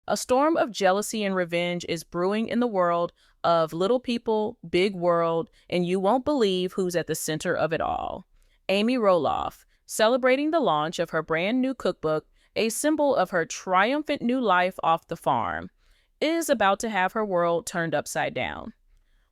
A storm of jealousy and revenge is brewing in the world of Little People, Big World, and you won't believe who's at the center of it all. Amy Roloff, celebrating the launch of her brand new cookbook, a symbol of her triumphant new life off the farm, is about to have her world turned upside down.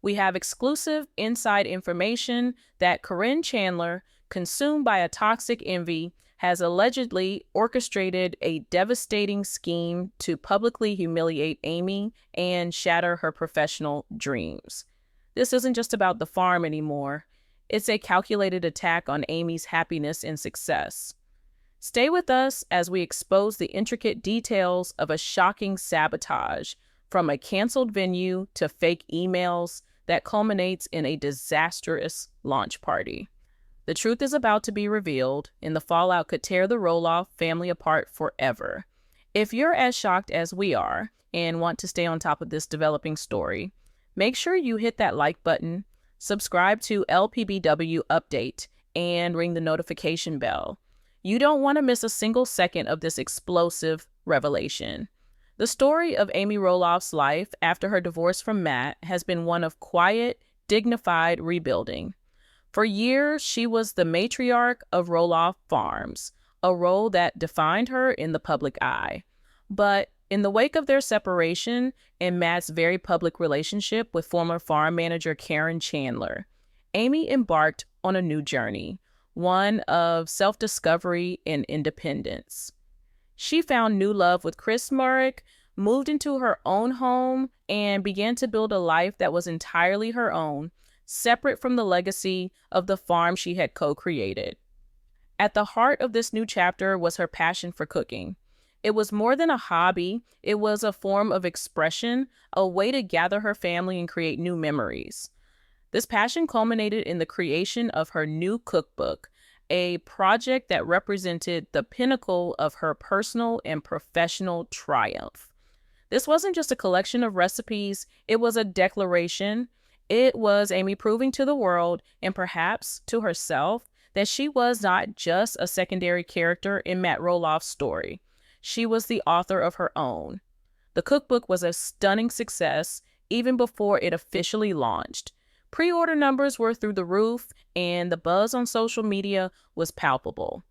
We have exclusive inside information that Caryn Chandler, consumed by a toxic envy, has allegedly orchestrated a devastating scheme to publicly humiliate Amy and shatter her professional dreams. This isn't just about the farm anymore. It's a calculated attack on Amy's happiness and success. Stay with us as we expose the intricate details of a shocking sabotage, from a canceled venue to fake emails that culminates in a disastrous launch party. The truth is about to be revealed, and the fallout could tear the Roloff family apart forever. If you're as shocked as we are and want to stay on top of this developing story, make sure you hit that like button, subscribe to LPBW Update, and ring the notification bell. You don't want to miss a single second of this explosive revelation. The story of Amy Roloff's life after her divorce from Matt has been one of quiet, dignified rebuilding. For years, she was the matriarch of Roloff Farms, a role that defined her in the public eye. But in the wake of their separation and Matt's very public relationship with former farm manager Caryn Chandler, Amy embarked on a new journey, one of self-discovery and independence. She found new love with Chris Murrick, moved into her own home, and began to build a life that was entirely her own, separate from the legacy of the farm she had co-created. At the heart of this new chapter was her passion for cooking. It was more than a hobby, it was a form of expression, a way to gather her family and create new memories. This passion culminated in the creation of her new cookbook, a project that represented the pinnacle of her personal and professional triumph. This wasn't just a collection of recipes, it was a declaration. It was Amy proving to the world, and perhaps to herself, that she was not just a secondary character in Matt Roloff's story. She was the author of her own. The cookbook was a stunning success even before it officially launched. Pre-order numbers were through the roof, and the buzz on social media was palpable.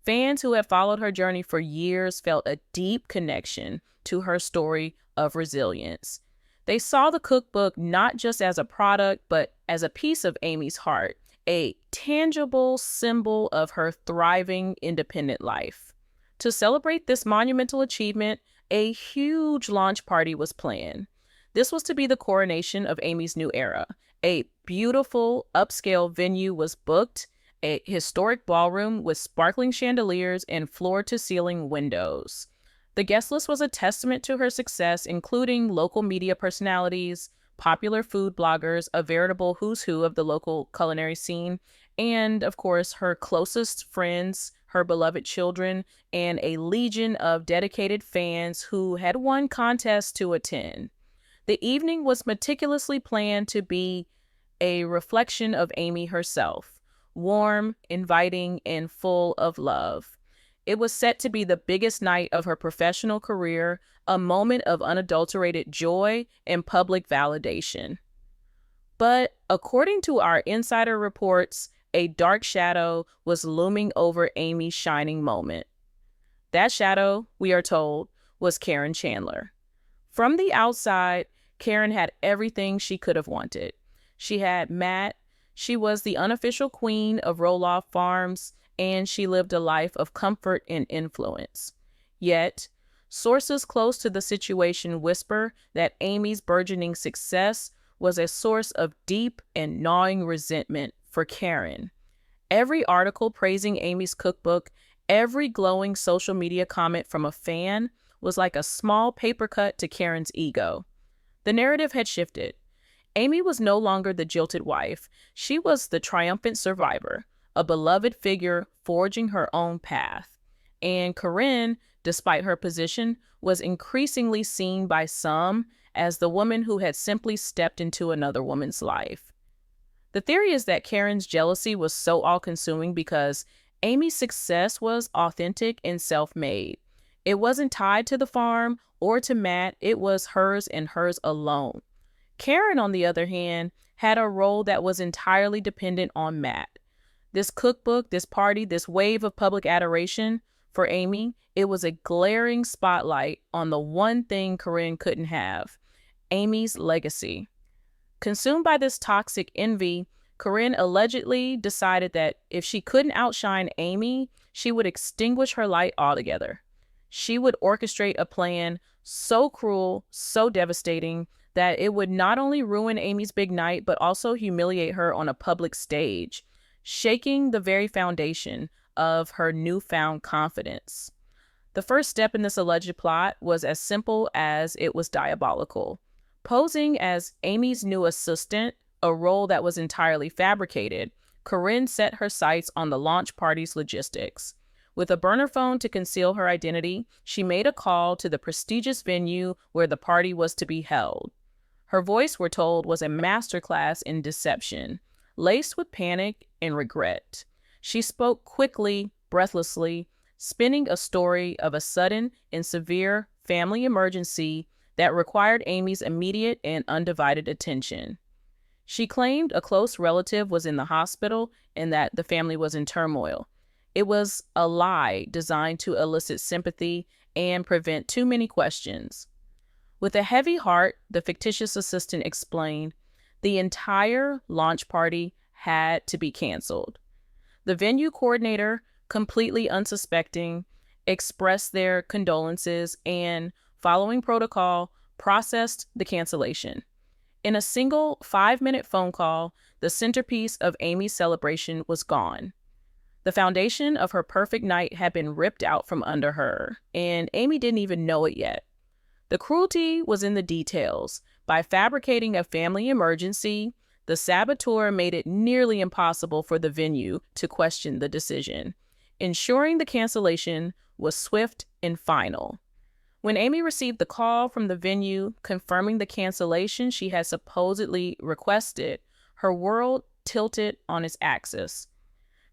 Fans who had followed her journey for years felt a deep connection to her story of resilience. They saw the cookbook not just as a product, but as a piece of Amy's heart, a tangible symbol of her thriving independent life. To celebrate this monumental achievement, a huge launch party was planned. This was to be the coronation of Amy's new era. A beautiful, upscale venue was booked, a historic ballroom with sparkling chandeliers and floor-to-ceiling windows. The guest list was a testament to her success, including local media personalities, popular food bloggers, a veritable who's who of the local culinary scene, and, of course, her closest friends, her beloved children, and a legion of dedicated fans who had won contests to attend. The evening was meticulously planned to be a reflection of Amy herself, warm, inviting, and full of love. It was set to be the biggest night of her professional career, a moment of unadulterated joy and public validation. But according to our insider reports, a dark shadow was looming over Amy's shining moment. That shadow, we are told, was Caryn Chandler. From the outside, Caryn had everything she could have wanted. She had Matt, she was the unofficial queen of Roloff Farms, and she lived a life of comfort and influence. Yet, sources close to the situation whisper that Amy's burgeoning success was a source of deep and gnawing resentment for Caryn. Every article praising Amy's cookbook, every glowing social media comment from a fan was like a small paper cut to Caryn's ego. The narrative had shifted. Amy was no longer the jilted wife. She was the triumphant survivor, a beloved figure forging her own path. And Caryn, despite her position, was increasingly seen by some as the woman who had simply stepped into another woman's life. The theory is that Caryn's jealousy was so all-consuming because Amy's success was authentic and self-made. It wasn't tied to the farm or to Matt, it was hers and hers alone. Caryn, on the other hand, had a role that was entirely dependent on Matt. This cookbook, this party, this wave of public adoration for Amy, it was a glaring spotlight on the one thing Caryn couldn't have: Amy's legacy. Consumed by this toxic envy, Caryn allegedly decided that if she couldn't outshine Amy, she would extinguish her light altogether. She would orchestrate a plan so cruel, so devastating, that it would not only ruin Amy's big night, but also humiliate her on a public stage, shaking the very foundation of her newfound confidence. The first step in this alleged plot was as simple as it was diabolical. Posing as Amy's new assistant, a role that was entirely fabricated, Caryn set her sights on the launch party's logistics. With a burner phone to conceal her identity, she made a call to the prestigious venue where the party was to be held. Her voice, we're told, was a masterclass in deception, laced with panic and regret. She spoke quickly, breathlessly, spinning a story of a sudden and severe family emergency that required Amy's immediate and undivided attention. She claimed a close relative was in the hospital and that the family was in turmoil. It was a lie designed to elicit sympathy and prevent too many questions. With a heavy heart, the fictitious assistant explained, the entire launch party had to be canceled. The venue coordinator, completely unsuspecting, expressed their condolences and, following protocol, processed the cancellation. In a single 5-minute phone call, the centerpiece of Amy's celebration was gone. The foundation of her perfect night had been ripped out from under her, and Amy didn't even know it yet. The cruelty was in the details. By fabricating a family emergency, the saboteur made it nearly impossible for the venue to question the decision, ensuring the cancellation was swift and final. When Amy received the call from the venue confirming the cancellation she had supposedly requested, her world tilted on its axis.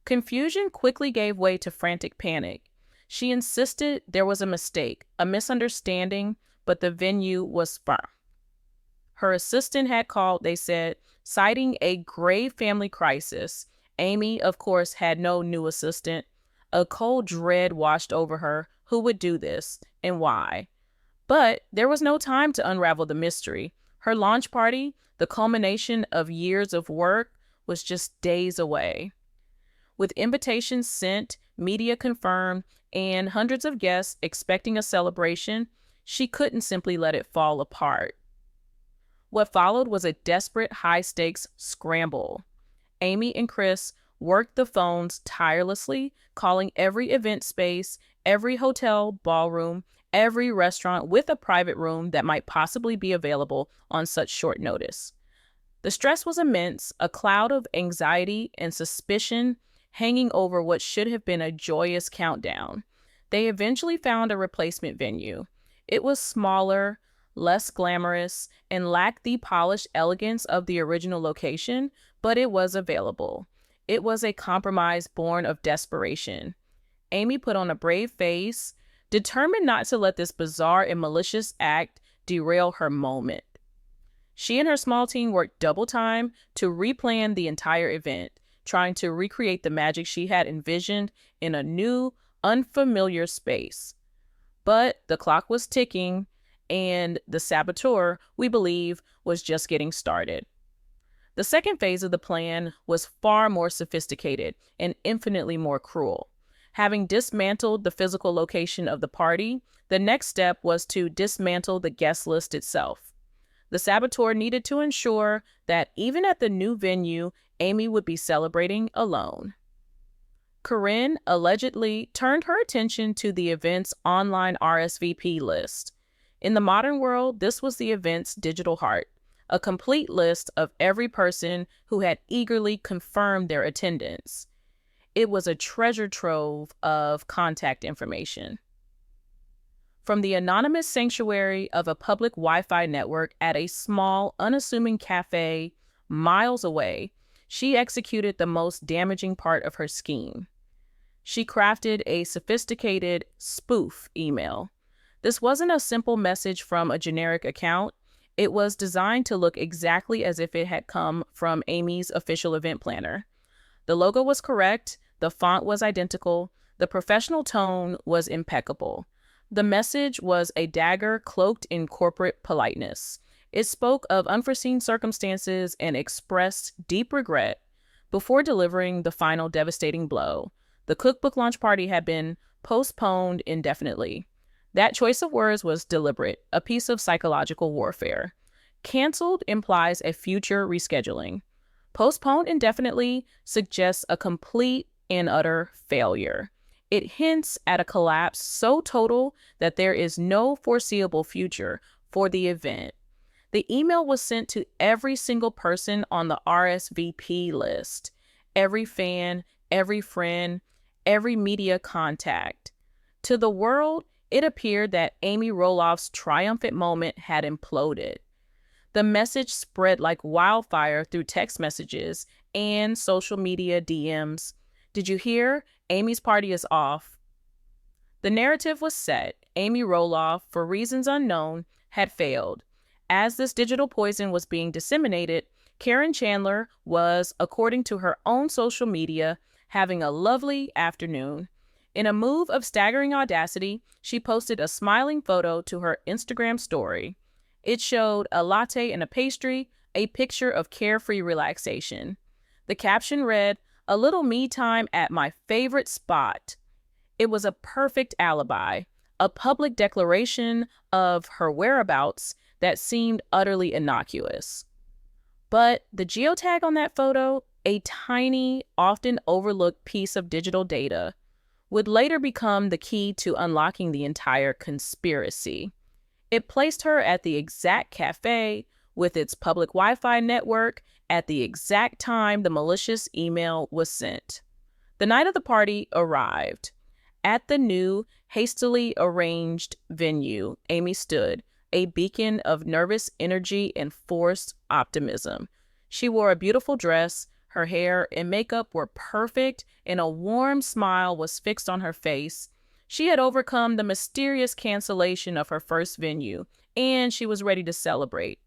Confusion quickly gave way to frantic panic. She insisted there was a mistake, a misunderstanding, but the venue was firm. Her assistant had called, they said, citing a grave family crisis. Amy, of course, had no new assistant. A cold dread washed over her. Who would do this and why? But there was no time to unravel the mystery. Her launch party, the culmination of years of work, was just days away. With invitations sent, media confirmed, and hundreds of guests expecting a celebration, she couldn't simply let it fall apart. What followed was a desperate, high-stakes scramble. Amy and Chris worked the phones tirelessly, calling every event space, every hotel ballroom, every restaurant with a private room that might possibly be available on such short notice. The stress was immense, a cloud of anxiety and suspicion hanging over what should have been a joyous countdown. They eventually found a replacement venue. It was smaller, less glamorous, and lacked the polished elegance of the original location, but it was available. It was a compromise born of desperation. Amy put on a brave face, determined not to let this bizarre and malicious act derail her moment. She and her small team worked double time to replan the entire event, trying to recreate the magic she had envisioned in a new, unfamiliar space. But the clock was ticking, and the saboteur, we believe, was just getting started. The second phase of the plan was far more sophisticated and infinitely more cruel. Having dismantled the physical location of the party, the next step was to dismantle the guest list itself. The saboteur needed to ensure that even at the new venue, Amy would be celebrating alone. Caryn allegedly turned her attention to the event's online RSVP list. In the modern world, this was the event's digital heart, a complete list of every person who had eagerly confirmed their attendance. It was a treasure trove of contact information. From the anonymous sanctuary of a public Wi-Fi network at a small, unassuming cafe miles away, she executed the most damaging part of her scheme. She crafted a sophisticated spoof email. This wasn't a simple message from a generic account. It was designed to look exactly as if it had come from Amy's official event planner. The logo was correct, the font was identical, the professional tone was impeccable. The message was a dagger cloaked in corporate politeness. It spoke of unforeseen circumstances and expressed deep regret before delivering the final devastating blow. The cookbook launch party had been postponed indefinitely. That choice of words was deliberate, a piece of psychological warfare. Canceled implies a future rescheduling. Postponed indefinitely suggests a complete and utter failure. It hints at a collapse so total that there is no foreseeable future for the event. The email was sent to every single person on the RSVP list, every fan, every friend, every media contact. To the world, it appeared that Amy Roloff's triumphant moment had imploded. The message spread like wildfire through text messages and social media DMs. Did you hear? Amy's party is off. The narrative was set. Amy Roloff, for reasons unknown, had failed. As this digital poison was being disseminated, Caryn Chandler was, according to her own social media, having a lovely afternoon. In a move of staggering audacity, she posted a smiling photo to her Instagram story. It showed a latte and a pastry, a picture of carefree relaxation. The caption read, "A little me time at my favorite spot." It was a perfect alibi, a public declaration of her whereabouts that seemed utterly innocuous. But the geotag on that photo, a tiny, often overlooked piece of digital data, would later become the key to unlocking the entire conspiracy. It placed her at the exact cafe with its public Wi-Fi network at the exact time the malicious email was sent. The night of the party arrived. At the new, hastily arranged venue, Amy stood, a beacon of nervous energy and forced optimism. She wore a beautiful dress, her hair and makeup were perfect, and a warm smile was fixed on her face. She had overcome the mysterious cancellation of her first venue, and she was ready to celebrate.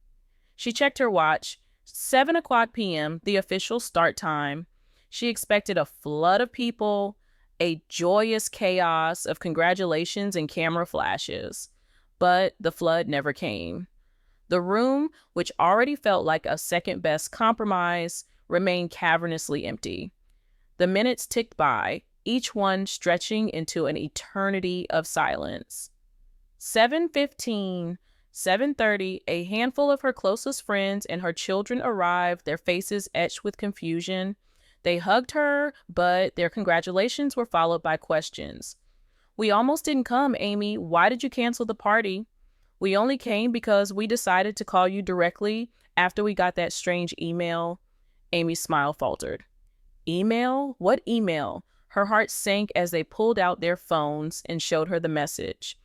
She checked her watch. 7:00 p.m., the official start time. She expected a flood of people, a joyous chaos of congratulations and camera flashes. But the flood never came. The room, which already felt like a second-best compromise, remained cavernously empty. The minutes ticked by, each one stretching into an eternity of silence. 7:15, 7:30, a handful of her closest friends and her children arrived, their faces etched with confusion. They hugged her, but their congratulations were followed by questions. "We almost didn't come, Amy. Why did you cancel the party?" "We only came because we decided to call you directly after we got that strange email." Amy's smile faltered. "Email? What email?" Her heart sank as they pulled out their phones and showed her the message.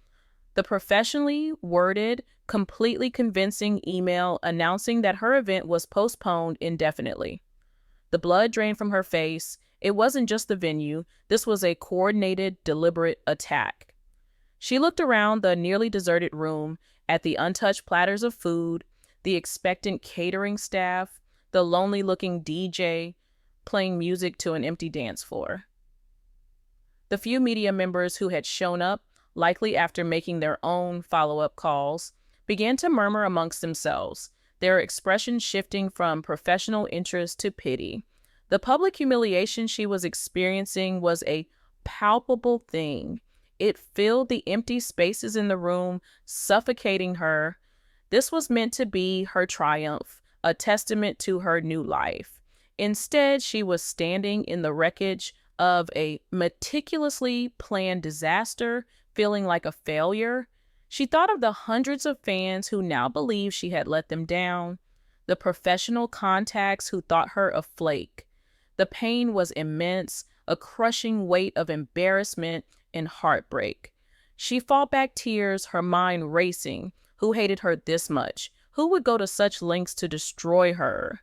The professionally worded, completely convincing email announcing that her event was postponed indefinitely. The blood drained from her face. It wasn't just the venue. This was a coordinated, deliberate attack. She looked around the nearly deserted room at the untouched platters of food, the expectant catering staff, the lonely-looking DJ playing music to an empty dance floor. The few media members who had shown up, likely after making their own follow-up calls, began to murmur amongst themselves, their expressions shifting from professional interest to pity. The public humiliation she was experiencing was a palpable thing. It filled the empty spaces in the room, suffocating her. This was meant to be her triumph, a testament to her new life. Instead, she was standing in the wreckage of a meticulously planned disaster, feeling like a failure. She thought of the hundreds of fans who now believed she had let them down, the professional contacts who thought her a flake. The pain was immense, a crushing weight of embarrassment and heartbreak. She fought back tears, her mind racing. Who hated her this much? Who would go to such lengths to destroy her?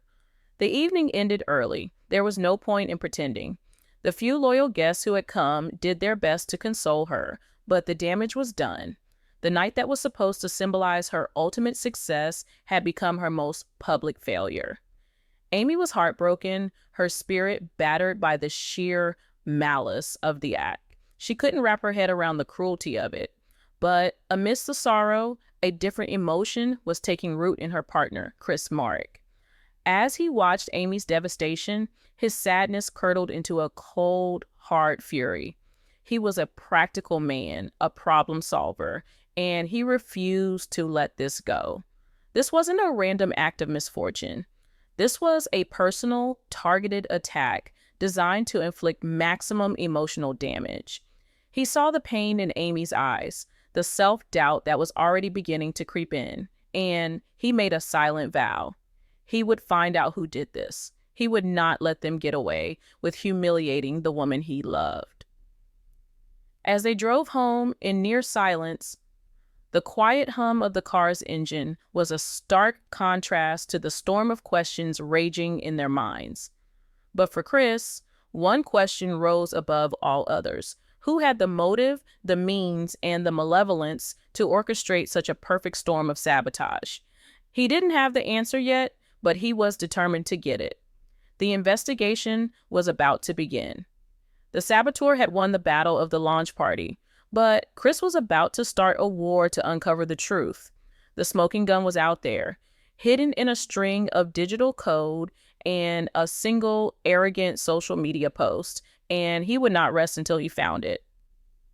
The evening ended early. There was no point in pretending. The few loyal guests who had come did their best to console her, but the damage was done. The night that was supposed to symbolize her ultimate success had become her most public failure. Amy was heartbroken, her spirit battered by the sheer malice of the act. She couldn't wrap her head around the cruelty of it. But amidst the sorrow, a different emotion was taking root in her partner, Chris Marek. As he watched Amy's devastation, his sadness curdled into a cold, hard fury. He was a practical man, a problem solver, and he refused to let this go. This wasn't a random act of misfortune. This was a personal, targeted attack designed to inflict maximum emotional damage. He saw the pain in Amy's eyes, the self-doubt that was already beginning to creep in, and he made a silent vow. He would find out who did this. He would not let them get away with humiliating the woman he loved. As they drove home in near silence, the quiet hum of the car's engine was a stark contrast to the storm of questions raging in their minds. But for Chris, one question rose above all others. Who had the motive, the means, and the malevolence to orchestrate such a perfect storm of sabotage? He didn't have the answer yet, but he was determined to get it. The investigation was about to begin. The saboteur had won the battle of the launch party, but Chris was about to start a war to uncover the truth. The smoking gun was out there, hidden in a string of digital code and a single arrogant social media post, and he would not rest until he found it.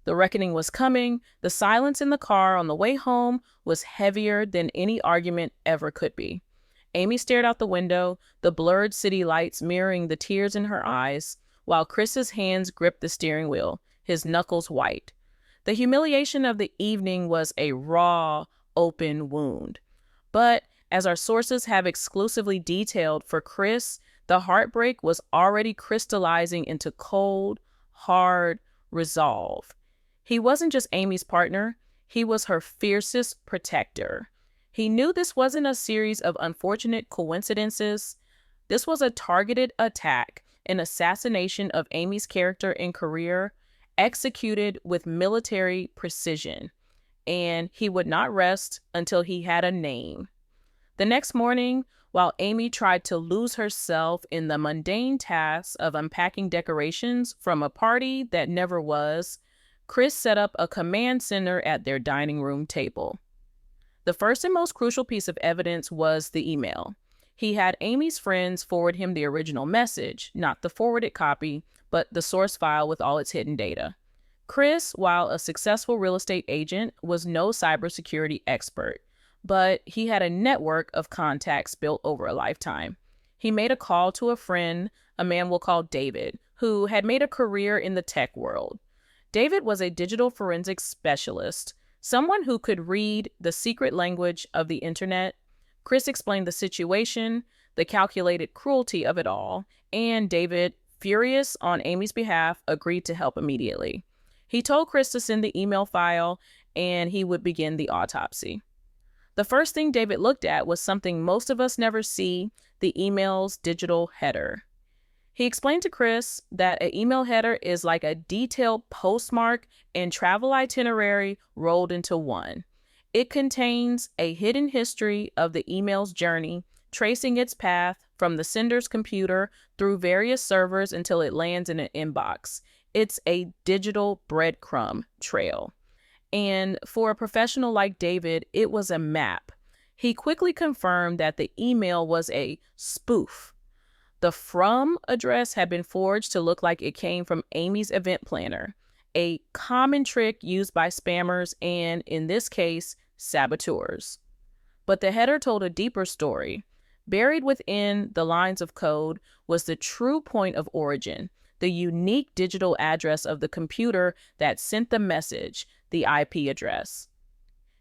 The reckoning was coming. The silence in the car on the way home was heavier than any argument ever could be. Amy stared out the window, the blurred city lights mirroring the tears in her eyes, while Chris's hands gripped the steering wheel, his knuckles white. The humiliation of the evening was a raw, open wound. But as our sources have exclusively detailed, for Chris, the heartbreak was already crystallizing into cold, hard resolve. He wasn't just Amy's partner, he was her fiercest protector. He knew this wasn't a series of unfortunate coincidences. This was a targeted attack, an assassination of Amy's character and career, executed with military precision. And he would not rest until he had a name. The next morning, while Amy tried to lose herself in the mundane tasks of unpacking decorations from a party that never was, Chris set up a command center at their dining room table. The first and most crucial piece of evidence was the email. He had Amy's friends forward him the original message, not the forwarded copy, but the source file with all its hidden data. Chris, while a successful real estate agent, was no cybersecurity expert, but he had a network of contacts built over a lifetime. He made a call to a friend, a man we'll call David, who had made a career in the tech world. David was a digital forensics specialist, someone who could read the secret language of the internet. Chris explained the situation, the calculated cruelty of it all, and David, furious on Amy's behalf, agreed to help immediately. He told Chris to send the email file, and he would begin the autopsy. The first thing David looked at was something most of us never see, the email's digital header. He explained to Chris that an email header is like a detailed postmark and travel itinerary rolled into one. It contains a hidden history of the email's journey, tracing its path from the sender's computer through various servers until it lands in an inbox. It's a digital breadcrumb trail. And for a professional like David, it was a map. He quickly confirmed that the email was a spoof. The from address had been forged to look like it came from Amy's event planner, a common trick used by spammers and, in this case, saboteurs. But the header told a deeper story. Buried within the lines of code was the true point of origin, the unique digital address of the computer that sent the message, the IP address.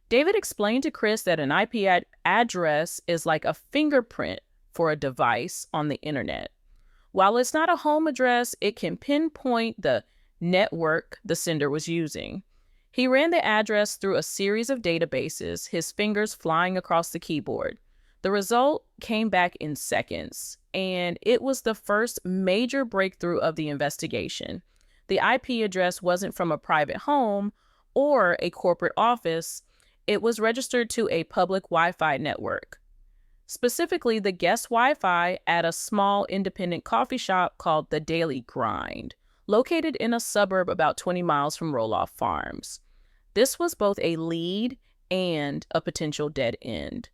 David explained to Chris that an IP address is like a fingerprint for a device on the internet. While it's not a home address, it can pinpoint the network the sender was using. He ran the address through a series of databases, his fingers flying across the keyboard. The result came back in seconds. and it was the first major breakthrough of the investigation. The IP address wasn't from a private home or a corporate office. It was registered to a public Wi-Fi network, specifically the guest Wi-Fi at a small independent coffee shop called the Daily Grind, located in a suburb about 20 miles from Roloff Farms. This was both a lead and a potential dead end.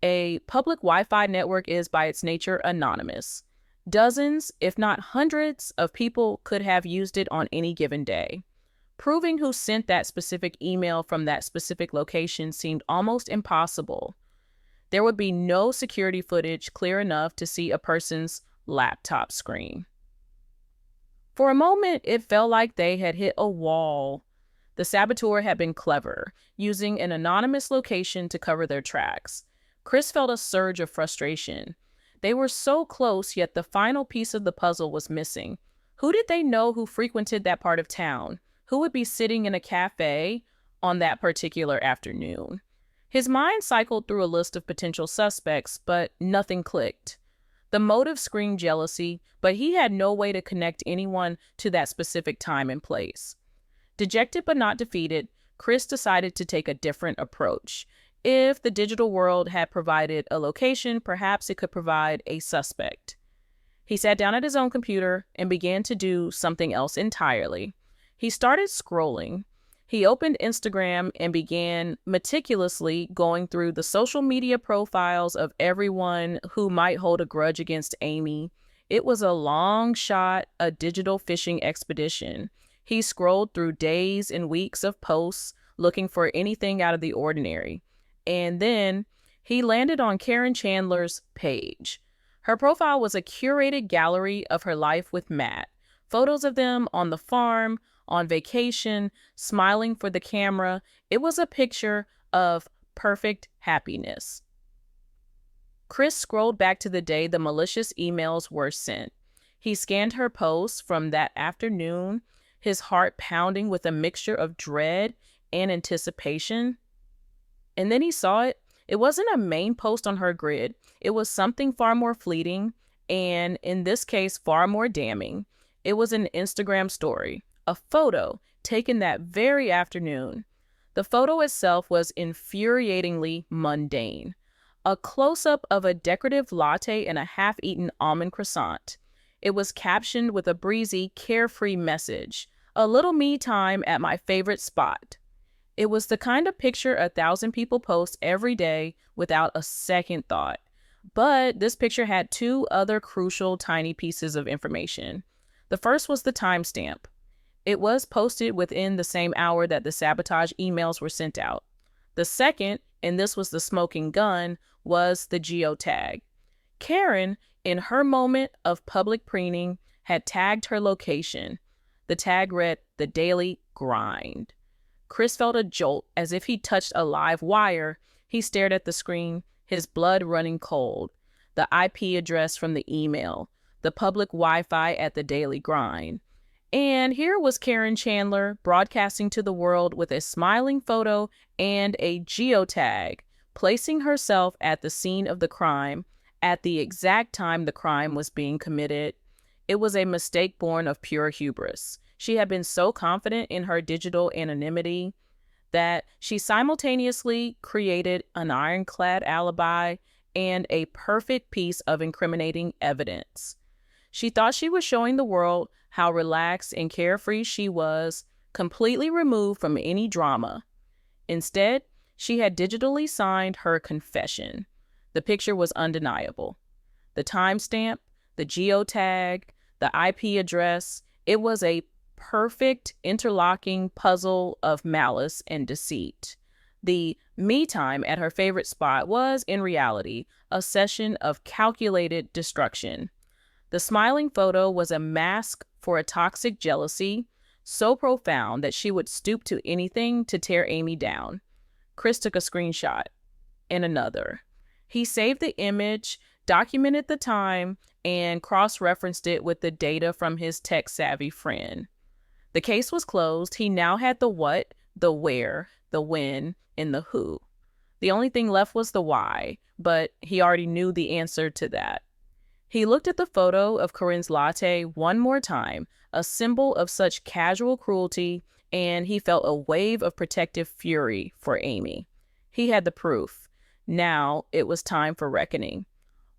A public Wi-Fi network is, by its nature, anonymous. Dozens, if not hundreds, of people could have used it on any given day. Proving who sent that specific email from that specific location seemed almost impossible. There would be no security footage clear enough to see a person's laptop screen. For a moment, it felt like they had hit a wall. The saboteur had been clever, using an anonymous location to cover their tracks. Chris felt a surge of frustration. They were so close, yet the final piece of the puzzle was missing. Who did they know who frequented that part of town? Who would be sitting in a cafe on that particular afternoon? His mind cycled through a list of potential suspects, but nothing clicked. The motive screamed jealousy, but he had no way to connect anyone to that specific time and place. Dejected but not defeated, Chris decided to take a different approach. If the digital world had provided a location, perhaps it could provide a suspect. He sat down at his own computer and began to do something else entirely. He started scrolling. He opened Instagram and began meticulously going through the social media profiles of everyone who might hold a grudge against Amy. It was a long shot, a digital fishing expedition. He scrolled through days and weeks of posts looking for anything out of the ordinary. And then he landed on Caryn Chandler's page. Her profile was a curated gallery of her life with Matt. Photos of them on the farm, on vacation, smiling for the camera. It was a picture of perfect happiness. Chris scrolled back to the day the malicious emails were sent. He scanned her posts from that afternoon, his heart pounding with a mixture of dread and anticipation. And then he saw it. It wasn't a main post on her grid. It was something far more fleeting, and in this case, far more damning. It was an Instagram story, a photo taken that very afternoon. The photo itself was infuriatingly mundane. A close-up of a decorative latte and a half-eaten almond croissant. It was captioned with a breezy, carefree message, "A little me time at my favorite spot." It was the kind of picture 1,000 people post every day without a second thought. But this picture had two other crucial tiny pieces of information. The first was the timestamp. It was posted within the same hour that the sabotage emails were sent out. The second, and this was the smoking gun, was the geotag. Caryn, in her moment of public preening, had tagged her location. The tag read, "The Daily Grind." Chris felt a jolt, as if he touched a live wire. He stared at the screen, his blood running cold. The IP address from the email, the public Wi-Fi at the Daily Grind. And here was Caryn Chandler broadcasting to the world with a smiling photo and a geotag, placing herself at the scene of the crime at the exact time the crime was being committed. It was a mistake born of pure hubris. She had been so confident in her digital anonymity that she simultaneously created an ironclad alibi and a perfect piece of incriminating evidence. She thought she was showing the world how relaxed and carefree she was, completely removed from any drama. Instead, she had digitally signed her confession. The picture was undeniable. The timestamp, the geotag, the IP address, it was a perfect interlocking puzzle of malice and deceit. The me time at her favorite spot was, in reality, a session of calculated destruction. The smiling photo was a mask for a toxic jealousy so profound that she would stoop to anything to tear Amy down. Chris took a screenshot and another. He saved the image, documented the time, and cross-referenced it with the data from his tech-savvy friend. The case was closed. He now had the what, the where, the when, and the who. The only thing left was the why, but he already knew the answer to that. He looked at the photo of Caryn's latte one more time, a symbol of such casual cruelty, and he felt a wave of protective fury for Amy. He had the proof. Now it was time for reckoning.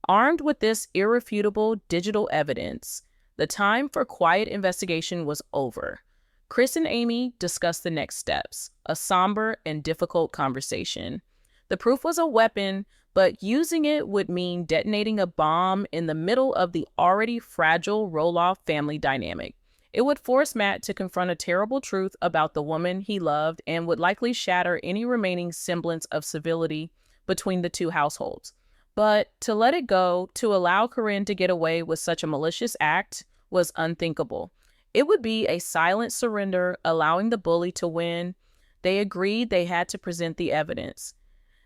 Armed with this irrefutable digital evidence, the time for quiet investigation was over. Chris and Amy discussed the next steps, a somber and difficult conversation. The proof was a weapon, but using it would mean detonating a bomb in the middle of the already fragile Roloff family dynamic. It would force Matt to confront a terrible truth about the woman he loved and would likely shatter any remaining semblance of civility between the two households. But to let it go, to allow Caryn to get away with such a malicious act, was unthinkable. It would be a silent surrender, allowing the bully to win. They agreed they had to present the evidence.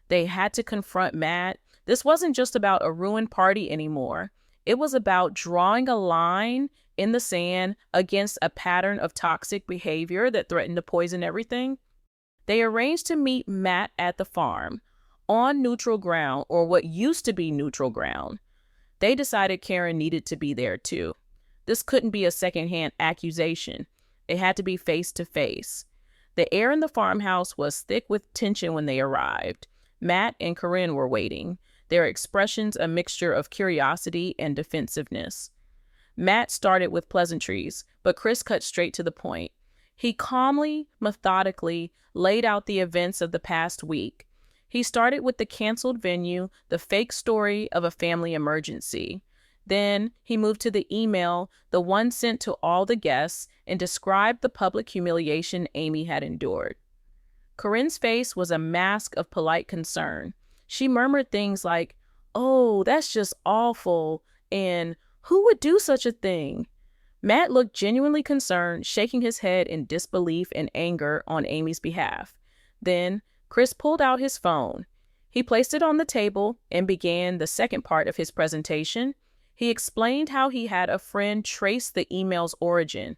They had to confront Matt. This wasn't just about a ruined party anymore. It was about drawing a line in the sand against a pattern of toxic behavior that threatened to poison everything. They arranged to meet Matt at the farm, on neutral ground, or what used to be neutral ground. They decided Caryn needed to be there too. This couldn't be a secondhand accusation. It had to be face to face. The air in the farmhouse was thick with tension when they arrived. Matt and Caryn were waiting, their expressions a mixture of curiosity and defensiveness. Matt started with pleasantries, but Chris cut straight to the point. He calmly, methodically laid out the events of the past week. He started with the canceled venue, the fake story of a family emergency. Then he moved to the email, the one sent to all the guests, and described the public humiliation Amy had endured. Caryn's face was a mask of polite concern. She murmured things like, "Oh, that's just awful," and "Who would do such a thing?" Matt looked genuinely concerned, shaking his head in disbelief and anger on Amy's behalf. Then Chris pulled out his phone. He placed it on the table and began the second part of his presentation. He explained how he had a friend trace the email's origin.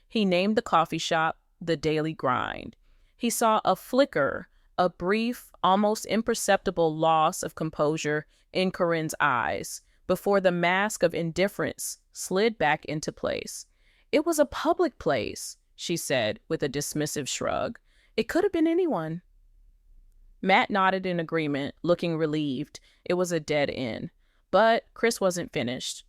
He named the coffee shop The Daily Grind. He saw a flicker, a brief, almost imperceptible loss of composure in Caryn's eyes before the mask of indifference slid back into place. "It was a public place," she said with a dismissive shrug. "It could have been anyone." Matt nodded in agreement, looking relieved. It was a dead end. But Chris wasn't finished.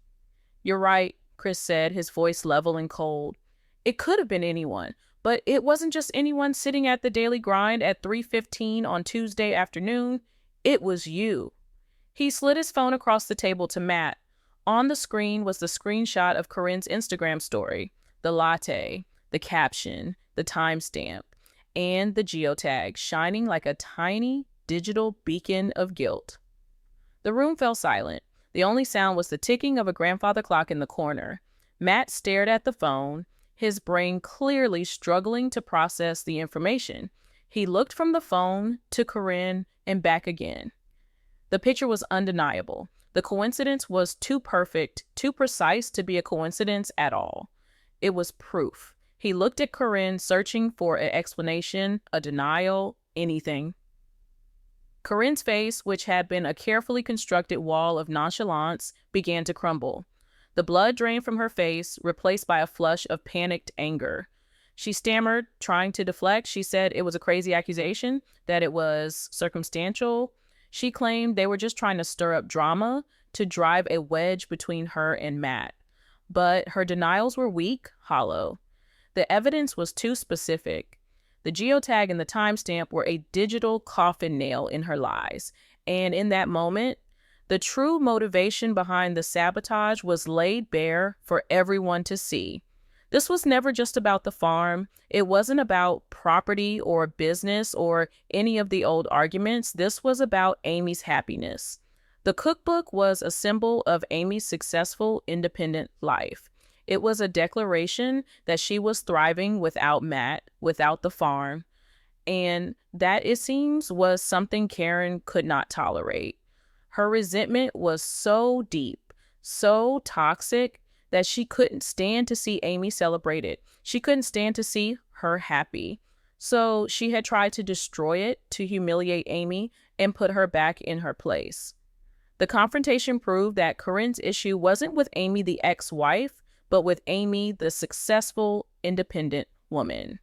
"You're right," Chris said, his voice level and cold. "It could have been anyone, but it wasn't just anyone sitting at the Daily Grind at 3:15 on Tuesday afternoon. It was you." He slid his phone across the table to Matt. On the screen was the screenshot of Caryn's Instagram story, the latte, the caption, the timestamp, and the geotag shining like a tiny digital beacon of guilt. The room fell silent. The only sound was the ticking of a grandfather clock in the corner. Matt stared at the phone, his brain clearly struggling to process the information. He looked from the phone to Caryn and back again. The picture was undeniable. The coincidence was too perfect, too precise to be a coincidence at all. It was proof. He looked at Caryn, searching for an explanation, a denial, anything. Caryn's face, which had been a carefully constructed wall of nonchalance, began to crumble. The blood drained from her face, replaced by a flush of panicked anger. She stammered, trying to deflect. She said it was a crazy accusation, that it was circumstantial. She claimed they were just trying to stir up drama, to drive a wedge between her and Matt. But her denials were weak, hollow. The evidence was too specific. The geotag and the timestamp were a digital coffin nail in her lies. And in that moment, the true motivation behind the sabotage was laid bare for everyone to see. This was never just about the farm. It wasn't about property or business or any of the old arguments. This was about Amy's happiness. The cookbook was a symbol of Amy's successful, independent life. It was a declaration that she was thriving without Matt, without the farm, and that, it seems, was something Caryn could not tolerate. Her resentment was so deep, so toxic, that she couldn't stand to see Amy celebrated. She couldn't stand to see her happy. So she had tried to destroy it, to humiliate Amy and put her back in her place. The confrontation proved that Caryn's issue wasn't with Amy, the ex-wife, but with Amy, the successful, independent woman.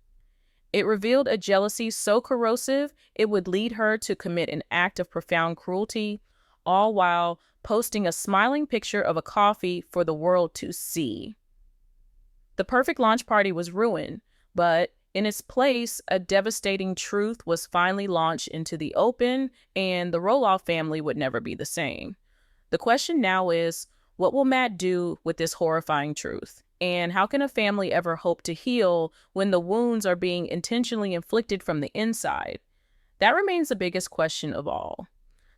It revealed a jealousy so corrosive it would lead her to commit an act of profound cruelty, all while posting a smiling picture of a coffee for the world to see. The perfect launch party was ruined, but in its place, a devastating truth was finally launched into the open, and the Roloff family would never be the same. The question now is, what will Matt do with this horrifying truth? And how can a family ever hope to heal when the wounds are being intentionally inflicted from the inside? That remains the biggest question of all.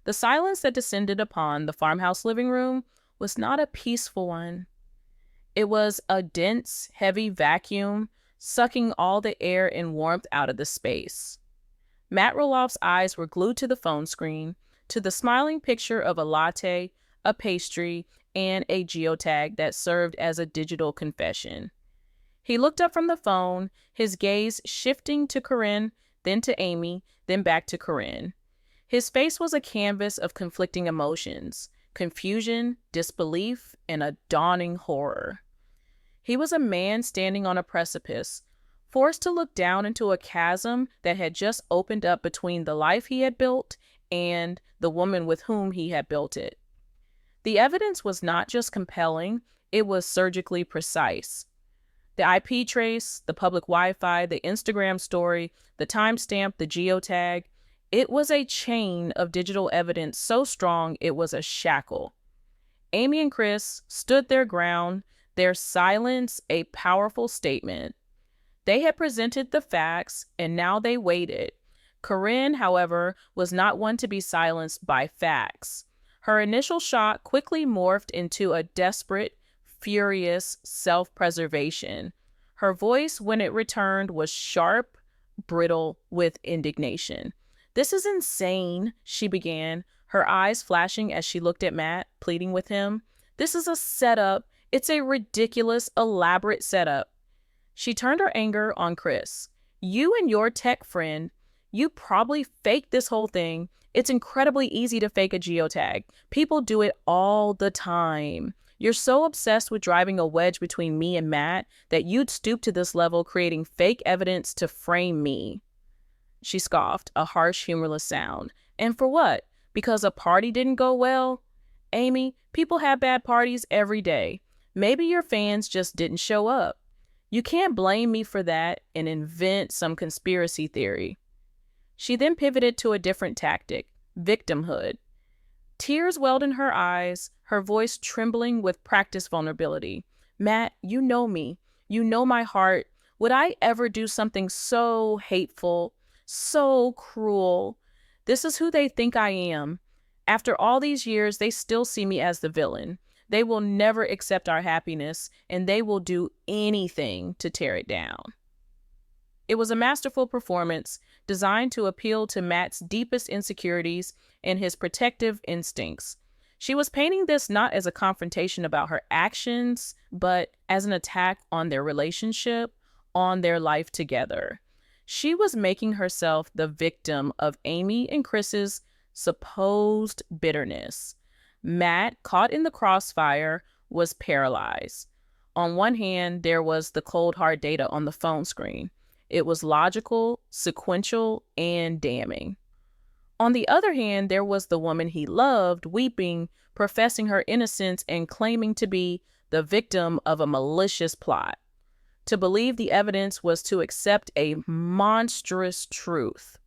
The silence that descended upon the farmhouse living room was not a peaceful one. It was a dense, heavy vacuum, sucking all the air and warmth out of the space. Matt Roloff's eyes were glued to the phone screen, to the smiling picture of a latte, a pastry, and a geotag that served as a digital confession. He looked up from the phone, his gaze shifting to Caryn, then to Amy, then back to Caryn. His face was a canvas of conflicting emotions, confusion, disbelief, and a dawning horror. He was a man standing on a precipice, forced to look down into a chasm that had just opened up between the life he had built and the woman with whom he had built it. The evidence was not just compelling, it was surgically precise. The IP trace, the public Wi-Fi, the Instagram story, the timestamp, the geotag, it was a chain of digital evidence so strong it was a shackle. Amy and Chris stood their ground, their silence a powerful statement. They had presented the facts, and now they waited. Caryn, however, was not one to be silenced by facts. Her initial shock quickly morphed into a desperate, furious self-preservation. Her voice, when it returned, was sharp, brittle with indignation. "This is insane," she began, her eyes flashing as she looked at Matt, pleading with him. "This is a setup. It's a ridiculous, elaborate setup." She turned her anger on Chris. "You and your tech friend, you probably faked this whole thing. It's incredibly easy to fake a geotag. People do it all the time. You're so obsessed with driving a wedge between me and Matt that you'd stoop to this level creating fake evidence to frame me." She scoffed, a harsh, humorless sound. "And for what? Because a party didn't go well? Amy, people have bad parties every day. Maybe your fans just didn't show up. You can't blame me for that and invent some conspiracy theory." She then pivoted to a different tactic, victimhood. Tears welled in her eyes, her voice trembling with practiced vulnerability. "Matt, you know me. You know my heart. Would I ever do something so hateful, so cruel? This is who they think I am. After all these years, they still see me as the villain. They will never accept our happiness, and they will do anything to tear it down." It was a masterful performance designed to appeal to Matt's deepest insecurities and his protective instincts. She was painting this not as a confrontation about her actions, but as an attack on their relationship, on their life together. She was making herself the victim of Amy and Chris's supposed bitterness. Matt, caught in the crossfire, was paralyzed. On one hand, there was the cold hard data on the phone screen. It was logical, sequential, and damning. On the other hand, there was the woman he loved, weeping, professing her innocence and claiming to be the victim of a malicious plot. To believe the evidence was to accept a monstrous truth,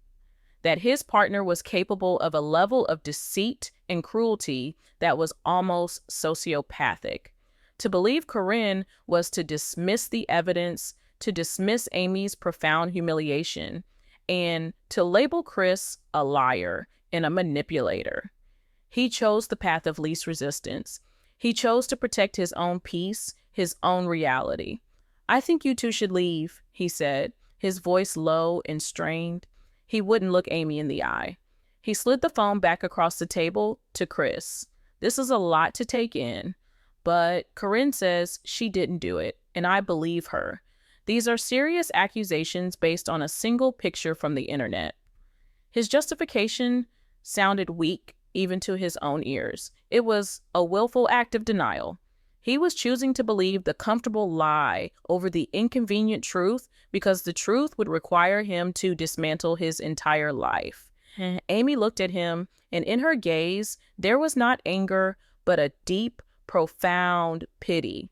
that his partner was capable of a level of deceit and cruelty that was almost sociopathic. To believe Caryn was to dismiss the evidence, to dismiss Amy's profound humiliation, and to label Chris a liar and a manipulator. He chose the path of least resistance. He chose to protect his own peace, his own reality. "I think you two should leave," he said, his voice low and strained. He wouldn't look Amy in the eye. He slid the phone back across the table to Chris. "This is a lot to take in, but Caryn says she didn't do it, and I believe her. These are serious accusations based on a single picture from the internet." His justification sounded weak even to his own ears. It was a willful act of denial. He was choosing to believe the comfortable lie over the inconvenient truth because the truth would require him to dismantle his entire life. Amy looked at him, and in her gaze, there was not anger, but a deep, profound pity.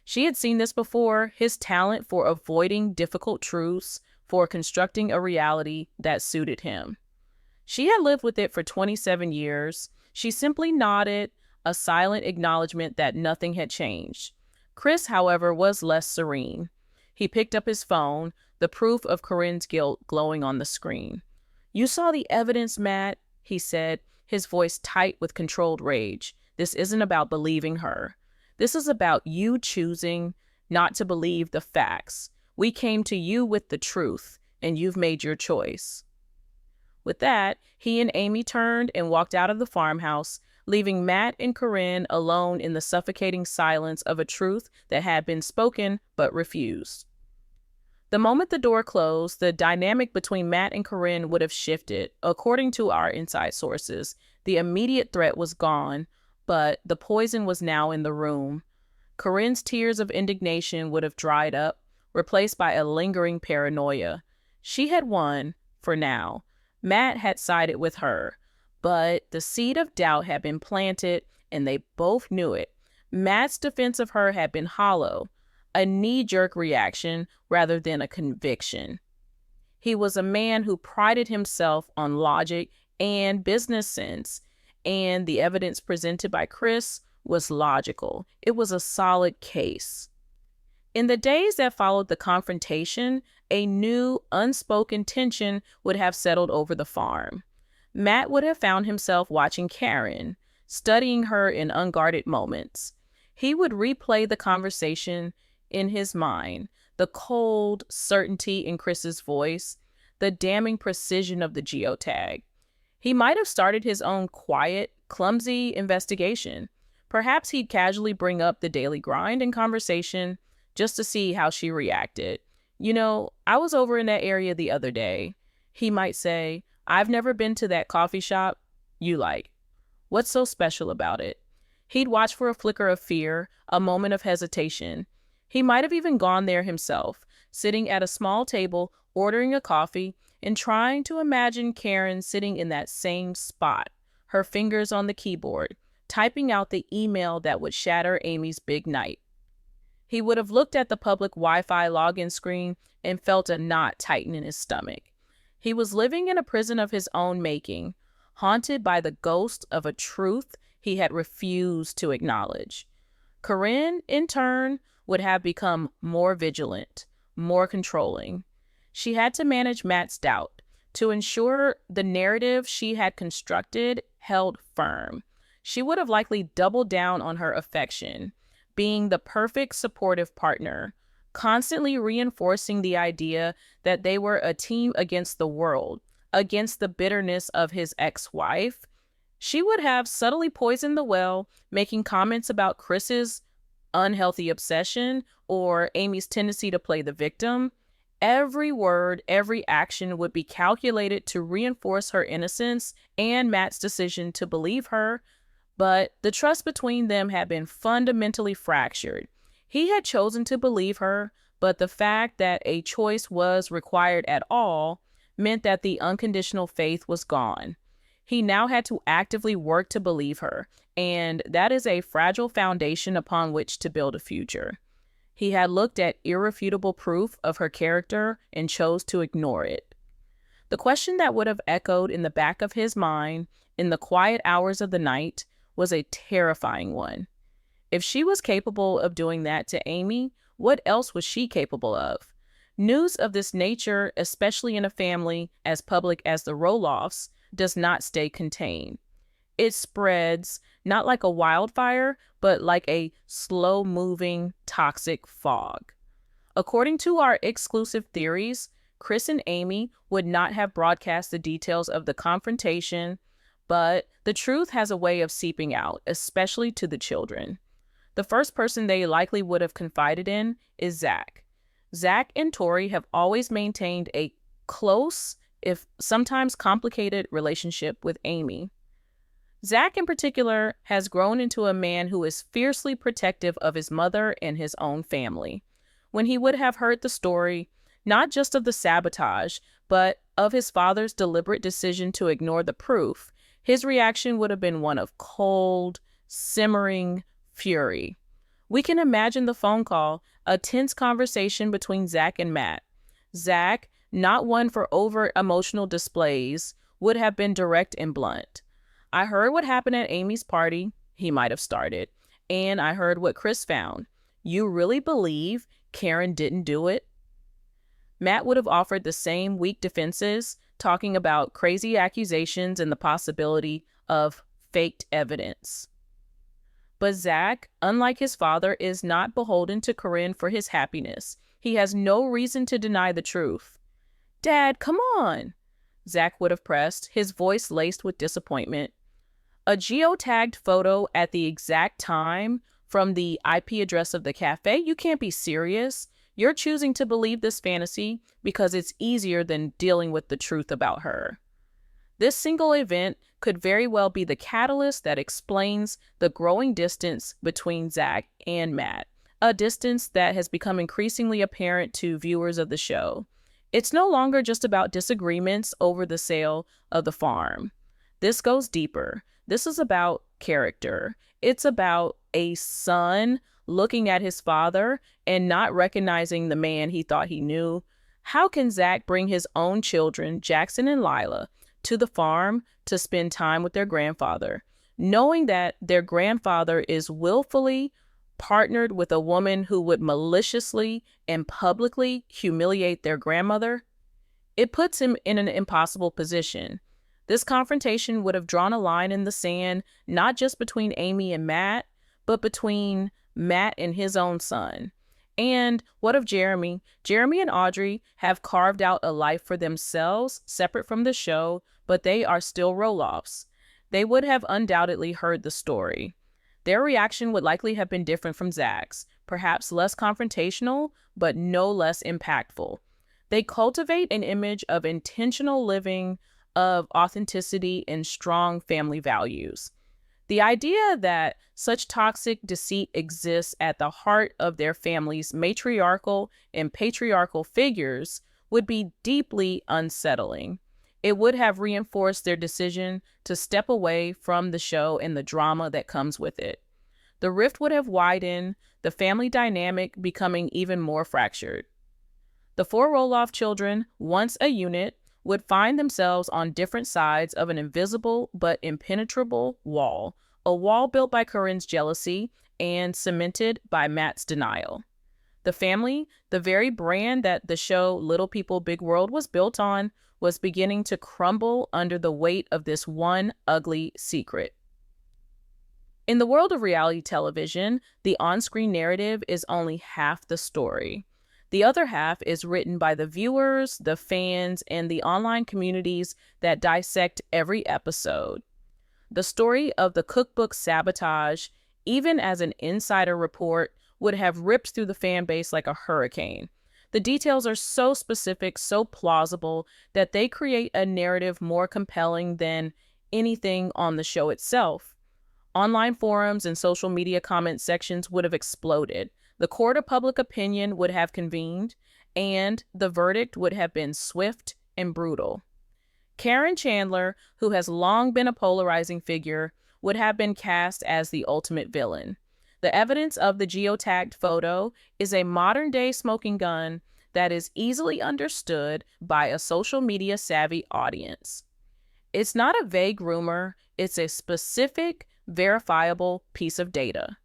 She had seen this before, his talent for avoiding difficult truths, for constructing a reality that suited him. She had lived with it for 27 years. She simply nodded, a silent acknowledgement that nothing had changed. Chris, however, was less serene. He picked up his phone, the proof of Caryn's guilt glowing on the screen. "You saw the evidence, Matt," he said, his voice tight with controlled rage. "This isn't about believing her. This is about you choosing not to believe the facts. We came to you with the truth, and you've made your choice." With that, he and Amy turned and walked out of the farmhouse, leaving Matt and Caryn alone in the suffocating silence of a truth that had been spoken but refused. The moment the door closed, the dynamic between Matt and Caryn would have shifted. According to our inside sources, the immediate threat was gone, but the poison was now in the room. Caryn's tears of indignation would have dried up, replaced by a lingering paranoia. She had won, for now. Matt had sided with her, but the seed of doubt had been planted, and they both knew it. Matt's defense of her had been hollow, a knee-jerk reaction rather than a conviction. He was a man who prided himself on logic and business sense, and the evidence presented by Chris was logical. It was a solid case. In the days that followed the confrontation, a new, unspoken tension would have settled over the farm. Matt would have found himself watching Caryn, studying her in unguarded moments. He would replay the conversation in his mind, the cold certainty in Chris's voice, the damning precision of the geotag. He might have started his own quiet, clumsy investigation. Perhaps he'd casually bring up the daily grind in conversation just to see how she reacted. "You know, I was over in that area the other day." He might say, "I've never been to that coffee shop you like. What's so special about it?" He'd watch for a flicker of fear, a moment of hesitation. He might have even gone there himself, sitting at a small table, ordering a coffee, and trying to imagine Caryn sitting in that same spot, her fingers on the keyboard, typing out the email that would shatter Amy's big night. He would have looked at the public Wi-Fi login screen and felt a knot tighten in his stomach. He was living in a prison of his own making, haunted by the ghost of a truth he had refused to acknowledge. Caryn, in turn, would have become more vigilant, more controlling. She had to manage Matt's doubt, to ensure the narrative she had constructed held firm. She would have likely doubled down on her affection, being the perfect supportive partner, constantly reinforcing the idea that they were a team against the world, against the bitterness of his ex-wife. She would have subtly poisoned the well, making comments about Chris's unhealthy obsession or Amy's tendency to play the victim. Every word, every action would be calculated to reinforce her innocence and Matt's decision to believe her. But the trust between them had been fundamentally fractured. He had chosen to believe her, but the fact that a choice was required at all meant that the unconditional faith was gone. He now had to actively work to believe her, and that is a fragile foundation upon which to build a future. He had looked at irrefutable proof of her character and chose to ignore it. The question that would have echoed in the back of his mind in the quiet hours of the night was a terrifying one. If she was capable of doing that to Amy, what else was she capable of? News of this nature, especially in a family as public as the Roloffs, does not stay contained. It spreads, not like a wildfire, but like a slow-moving, toxic fog. According to our exclusive theories, Chris and Amy would not have broadcast the details of the confrontation, but the truth has a way of seeping out, especially to the children. The first person they likely would have confided in is Zach. Zach and Tori have always maintained a close, if sometimes complicated, relationship with Amy. Zach, in particular, has grown into a man who is fiercely protective of his mother and his own family. When he would have heard the story, not just of the sabotage, but of his father's deliberate decision to ignore the proof, his reaction would have been one of cold, simmering fury. We can imagine the phone call, a tense conversation between Zach and Matt. Zach, not one for overt emotional displays, would have been direct and blunt. I heard what happened at Amy's party, he might have started, and I heard what Chris found. You really believe Caryn didn't do it? Matt would have offered the same weak defenses, talking about crazy accusations and the possibility of faked evidence. But Zach, unlike his father, is not beholden to Caryn for his happiness. He has no reason to deny the truth. Dad, come on, Zach would have pressed, his voice laced with disappointment. A geotagged photo at the exact time from the IP address of the cafe? You can't be serious. You're choosing to believe this fantasy because it's easier than dealing with the truth about her. This single event could very well be the catalyst that explains the growing distance between Zach and Matt, a distance that has become increasingly apparent to viewers of the show. It's no longer just about disagreements over the sale of the farm. This goes deeper. This is about character. It's about a son looking at his father and not recognizing the man he thought he knew. How can Zach bring his own children, Jackson and Lila, to the farm to spend time with their grandfather, knowing that their grandfather is willfully partnered with a woman who would maliciously and publicly humiliate their grandmother? It puts him in an impossible position. This confrontation would have drawn a line in the sand, not just between Amy and Matt, but between Matt and his own son. And what of Jeremy? Jeremy and Audrey have carved out a life for themselves, separate from the show, but they are still roll-offs. They would have undoubtedly heard the story. Their reaction would likely have been different from Zach's, perhaps less confrontational, but no less impactful. They cultivate an image of intentional living, of authenticity and strong family values. The idea that such toxic deceit exists at the heart of their family's matriarchal and patriarchal figures would be deeply unsettling. It would have reinforced their decision to step away from the show and the drama that comes with it. The rift would have widened, the family dynamic becoming even more fractured. The four Roloff children, once a unit, would find themselves on different sides of an invisible but impenetrable wall, a wall built by Caryn's jealousy and cemented by Matt's denial. The family, the very brand that the show Little People, Big World was built on, was beginning to crumble under the weight of this one ugly secret. In the world of reality television, the on-screen narrative is only half the story. The other half is written by the viewers, the fans, and the online communities that dissect every episode. The story of the cookbook sabotage, even as an insider report, would have ripped through the fan base like a hurricane. The details are so specific, so plausible, that they create a narrative more compelling than anything on the show itself. Online forums and social media comment sections would have exploded. The court of public opinion would have convened, and the verdict would have been swift and brutal. Caryn Chandler, who has long been a polarizing figure, would have been cast as the ultimate villain. The evidence of the geotagged photo is a modern-day smoking gun that is easily understood by a social media savvy audience. It's not a vague rumor, it's a specific, verifiable piece of data.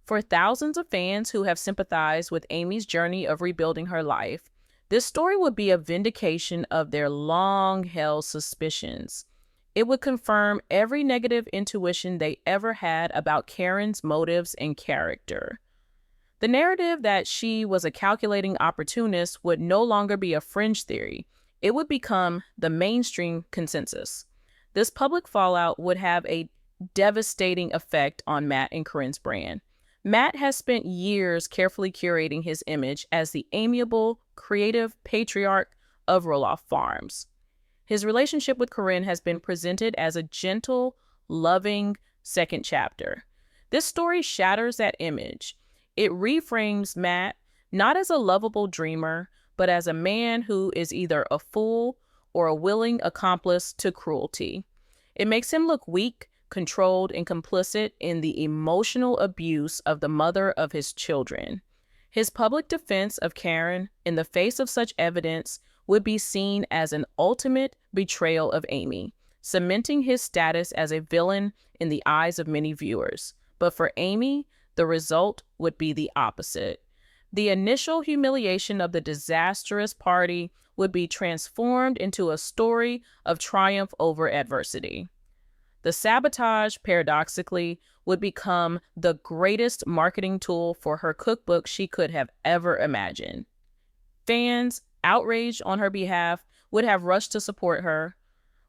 For thousands of fans who have sympathized with Amy's journey of rebuilding her life, this story would be a vindication of their long-held suspicions. It would confirm every negative intuition they ever had about Caryn's motives and character. The narrative that she was a calculating opportunist would no longer be a fringe theory. It would become the mainstream consensus. This public fallout would have a devastating effect on Matt and Caryn's brand. Matt has spent years carefully curating his image as the amiable, creative patriarch of Roloff Farms. His relationship with Caryn has been presented as a gentle, loving second chapter. This story shatters that image. It reframes Matt not as a lovable dreamer, but as a man who is either a fool or a willing accomplice to cruelty. It makes him look weak, controlled, and complicit in the emotional abuse of the mother of his children. His public defense of Caryn in the face of such evidence would be seen as an ultimate betrayal of Amy, cementing his status as a villain in the eyes of many viewers. But for Amy, the result would be the opposite. The initial humiliation of the disastrous party would be transformed into a story of triumph over adversity. The sabotage, paradoxically, would become the greatest marketing tool for her cookbook she could have ever imagined. Fans, outraged on her behalf, would have rushed to support her.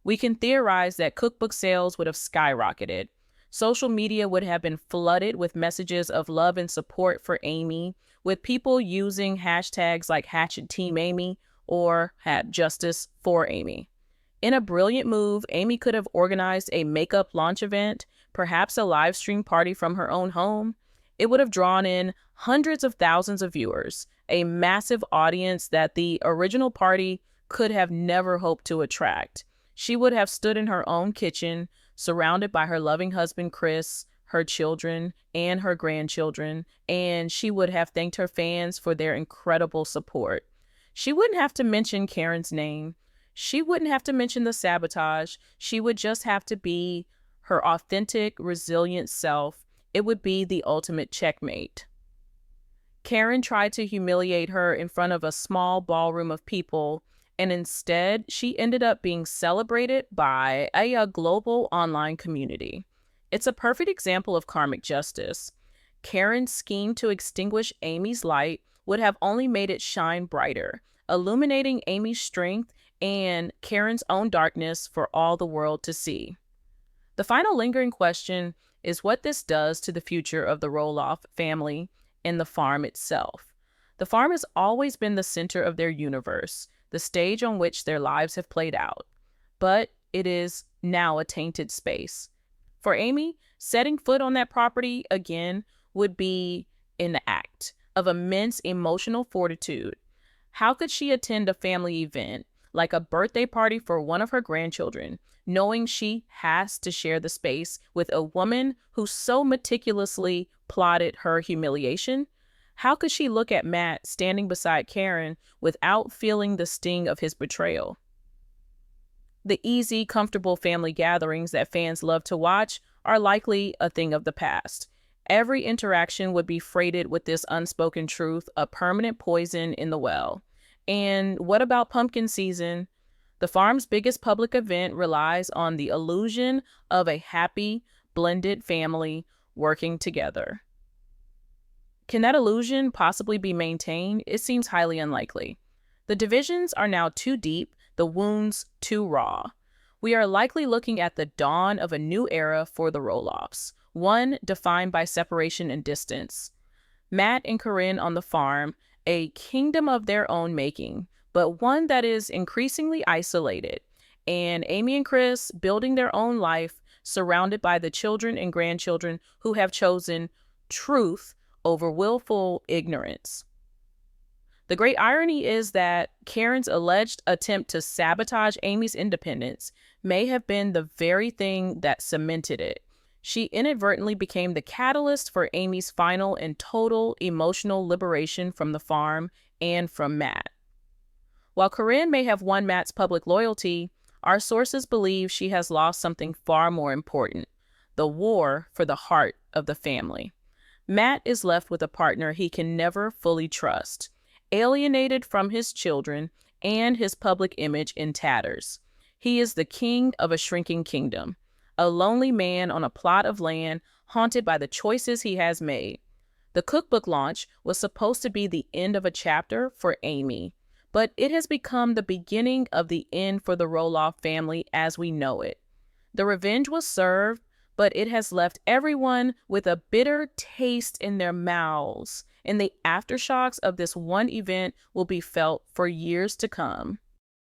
We can theorize that cookbook sales would have skyrocketed. Social media would have been flooded with messages of love and support for Amy, with people using hashtags like #HatchetTeamAmy or #Justice for Amy. In a brilliant move, Amy could have organized a makeup launch event, perhaps a live stream party from her own home. It would have drawn in hundreds of thousands of viewers, a massive audience that the original party could have never hoped to attract. She would have stood in her own kitchen, surrounded by her loving husband, Chris, her children, and her grandchildren, and she would have thanked her fans for their incredible support. She wouldn't have to mention Caryn's name. She wouldn't have to mention the sabotage. She would just have to be her authentic, resilient self. It would be the ultimate checkmate. Caryn tried to humiliate her in front of a small ballroom of people, and instead, she ended up being celebrated by a global online community. It's a perfect example of karmic justice. Caryn's scheme to extinguish Amy's light would have only made it shine brighter, illuminating Amy's strength and Caryn's own darkness for all the world to see. The final lingering question is what this does to the future of the Roloff family and the farm itself. The farm has always been the center of their universe, the stage on which their lives have played out. But it is now a tainted space. For Amy, setting foot on that property again would be an act of immense emotional fortitude. How could she attend a family event, like a birthday party for one of her grandchildren, knowing she has to share the space with a woman who so meticulously plotted her humiliation? How could she look at Matt standing beside Caryn without feeling the sting of his betrayal? The easy, comfortable family gatherings that fans love to watch are likely a thing of the past. Every interaction would be freighted with this unspoken truth, a permanent poison in the well. And what about pumpkin season? The farm's biggest public event relies on the illusion of a happy, blended family working together. Can that illusion possibly be maintained? It seems highly unlikely. The divisions are now too deep, the wounds too raw. We are likely looking at the dawn of a new era for the Roloffs, one defined by separation and distance. Matt and Caryn on the farm, a kingdom of their own making, but one that is increasingly isolated, and Amy and Chris building their own life, surrounded by the children and grandchildren who have chosen truth over willful ignorance. The great irony is that Caryn's alleged attempt to sabotage Amy's independence may have been the very thing that cemented it. She inadvertently became the catalyst for Amy's final and total emotional liberation from the farm and from Matt. While Caryn may have won Matt's public loyalty, our sources believe she has lost something far more important: the war for the heart of the family. Matt is left with a partner he can never fully trust, alienated from his children and his public image in tatters. He is the king of a shrinking kingdom, a lonely man on a plot of land haunted by the choices he has made. The cookbook launch was supposed to be the end of a chapter for Amy, but it has become the beginning of the end for the Roloff family as we know it. The revenge was served, but it has left everyone with a bitter taste in their mouths, and the aftershocks of this one event will be felt for years to come.